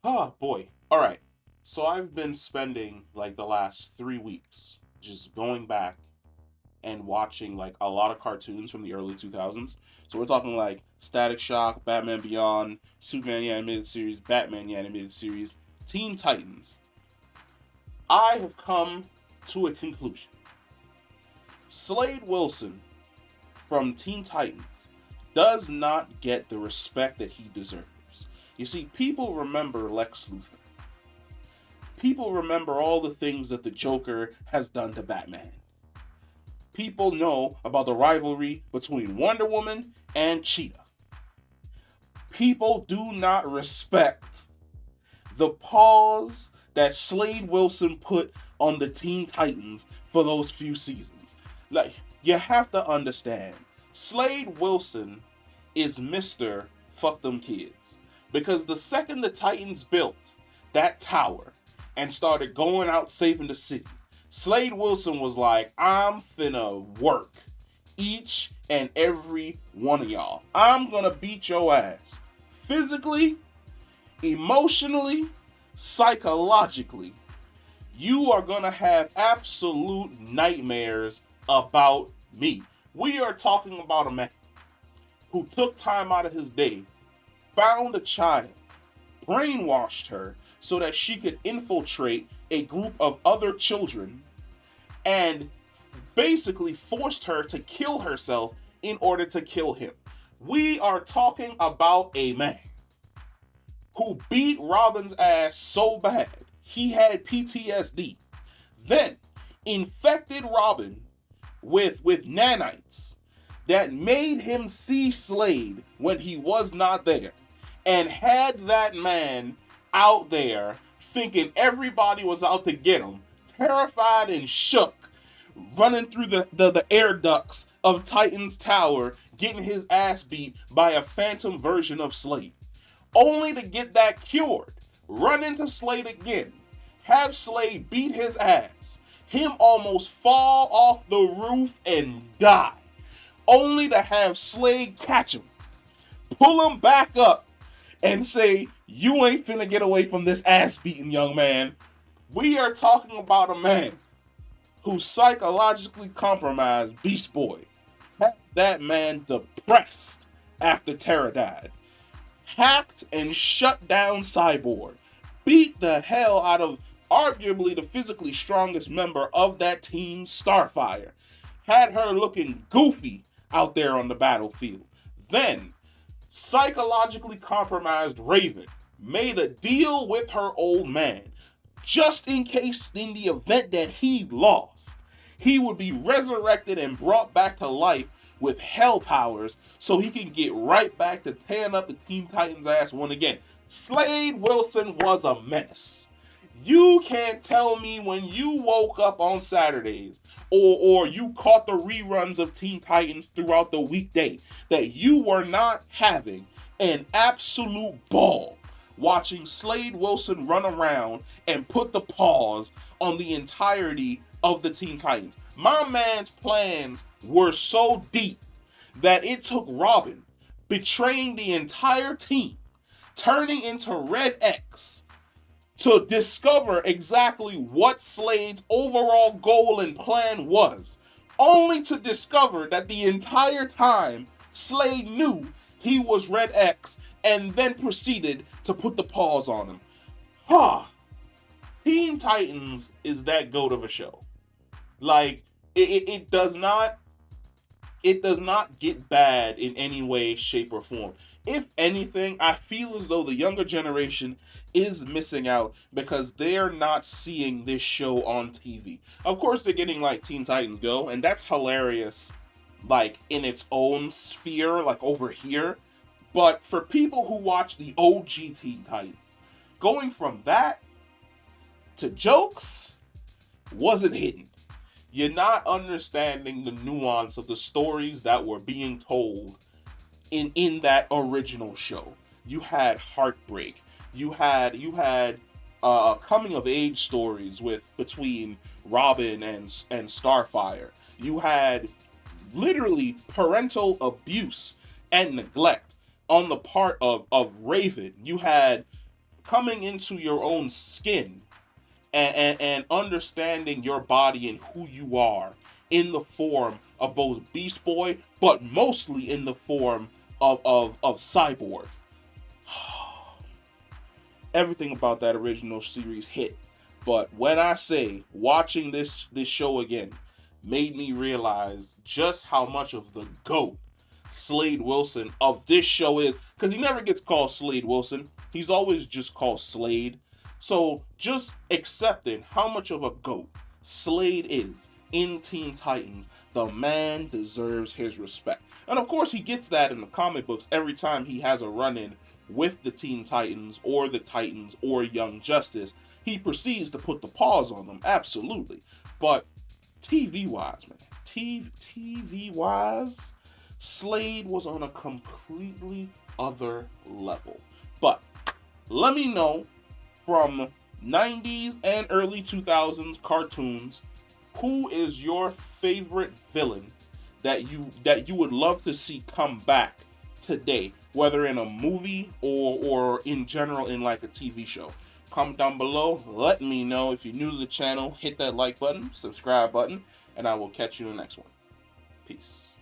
Oh boy. All right. So I've been spending like the last 3 weeks just going back and watching like a lot of cartoons from the early 2000s. So we're talking like Static Shock, Batman Beyond, Superman the Animated Series, Batman the Animated Series, Teen Titans. I have come to a conclusion. Slade Wilson from Teen Titans does not get the respect that he deserves. You see, people remember Lex Luthor. People remember all the things that the Joker has done to Batman. People know about the rivalry between Wonder Woman and Cheetah. People do not respect the pause that Slade Wilson put on the Teen Titans for those few seasons. Like, you have to understand, Slade Wilson is Mr. Fuck Them Kids. Because the second the Titans built that tower and started going out saving the city, Slade Wilson was like, I'm finna work each and every one of y'all. I'm gonna beat your ass. Physically, emotionally, psychologically. You are gonna have absolute nightmares about me. We are talking about a man who took time out of his day, found a child, brainwashed her so that she could infiltrate a group of other children, and basically forced her to kill herself in order to kill him. We are talking about a man who beat Robin's ass so bad he had PTSD, then infected Robin with nanites that made him see Slade when he was not there, and had that man out there thinking everybody was out to get him, terrified and shook, running through the air ducts of Titan's Tower, getting his ass beat by a phantom version of Slade. Only to get that cured, run into Slade again, have Slade beat his ass, him almost fall off the roof and die, only to have Slade catch him, pull him back up, and say, you ain't finna get away from this ass beating, young man. We are talking about a man who psychologically compromised Beast Boy, had that man depressed after Terra died, hacked and shut down Cyborg, beat the hell out of arguably the physically strongest member of that team, Starfire, had her looking goofy out there on the battlefield. Then, psychologically compromised Raven made a deal with her old man just in case, in the event that he lost, he would be resurrected and brought back to life with hell powers so he can get right back to tearing up the Teen Titans ass one again. Slade Wilson was a menace. You can't tell me when you woke up on Saturdays or you caught the reruns of Teen Titans throughout the weekday that you were not having an absolute ball watching Slade Wilson run around and put the pause on the entirety of the Teen Titans. My man's plans were so deep that it took Robin betraying the entire team, turning into Red X, to discover exactly what Slade's overall goal and plan was, only to discover that the entire time Slade knew he was Red X and then proceeded to put the pause on him. Teen Titans is that goat of a show. Like, it does not get bad in any way, shape, or form. If anything, I feel as though the younger generation is missing out because they're not seeing this show on TV. Of course, they're getting like Teen Titans Go, and that's hilarious, like in its own sphere, like over here. But for people who watch the OG Teen Titans, going from that to jokes wasn't hidden. You're not understanding the nuance of the stories that were being told in that original show. You had heartbreak. You had coming of age stories between Robin and Starfire. You had literally parental abuse and neglect on the part of Raven. You had coming into your own skin and understanding your body and who you are in the form of both Beast Boy, but mostly in the form of Cyborg. Everything about that original series hit. But when I say watching this show again made me realize just how much of the GOAT Slade Wilson of this show is, because he never gets called Slade Wilson. He's always just called Slade. So just accepting how much of a GOAT Slade is in Teen Titans, the man deserves his respect. And of course he gets that in the comic books every time he has a run-in with the Teen Titans or the Titans or Young Justice. He proceeds to put the paws on them, absolutely. But TV-wise, man, TV-wise, Slade was on a completely other level. But let me know from 90s and early 2000s cartoons, who is your favorite villain that you would love to see come back today, whether in a movie or in general in like a TV show? Comment down below, let me know. If you're new to the channel, hit that like button, subscribe button, and I will catch you in the next one. Peace.